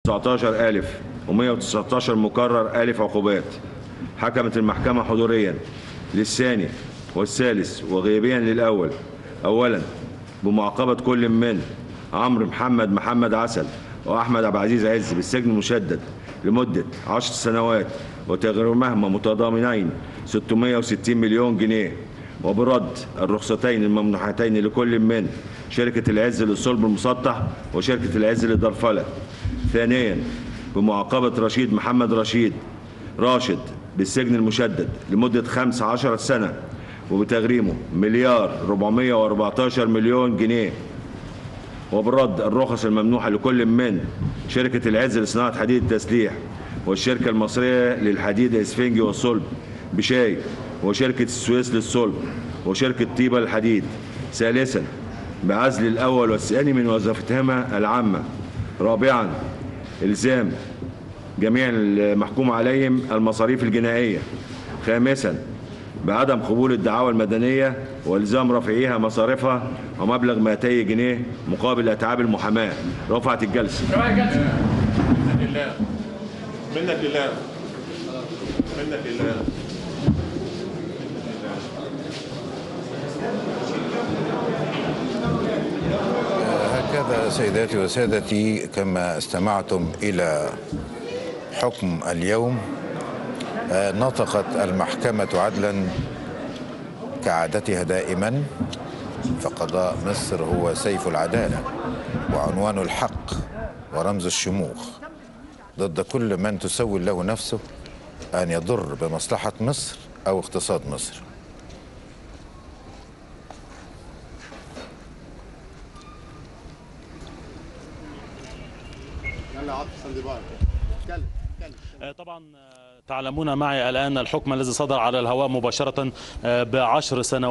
19,119 مكرر آلف عقوبات. حكمت المحكمة حضوريا للثاني والثالث وغيابيا للأول. أولا بمعاقبة كل من عمرو محمد عسل وأحمد عبد العزيز عز بالسجن المشدد لمدة 10 سنوات وتغريمهما متضامنين 660 مليون جنيه، وبرد الرخصتين الممنوحتين لكل من شركة العز للصلب المسطح وشركة العز للدرفلة. ثانيا بمعاقبة رشيد محمد راشد بالسجن المشدد لمدة 15 سنة وبتغريمه 1,414 مليون جنيه، وبرد الرخص الممنوحة لكل من شركة العز لصناعة حديد التسليح والشركة المصرية للحديد الإسفنجي والصلب بشاي وشركة السويس للصلب وشركة طيبة للحديد. ثالثا بعزل الأول والثاني من وظيفتهما العامة. رابعا إلزام جميع المحكوم عليهم المصاريف الجنائية. خامسا بعدم قبول الدعاوى المدنية والزام رافعيها مصاريفها ومبلغ 200 جنيه مقابل أتعاب المحاماة. رفعت الجلسة. منك لله. هكذا سيداتي وسادتي كما استمعتم إلى حكم اليوم، نطقت المحكمة عدلا كعادتها دائما، فقضاء مصر هو سيف العدالة وعنوان الحق ورمز الشموخ ضد كل من تسول له نفسه أن يضر بمصلحة مصر أو اقتصاد مصر. طبعا تعلمون معي الآن الحكم الذي صدر على الهواء مباشرة ب10 سنوات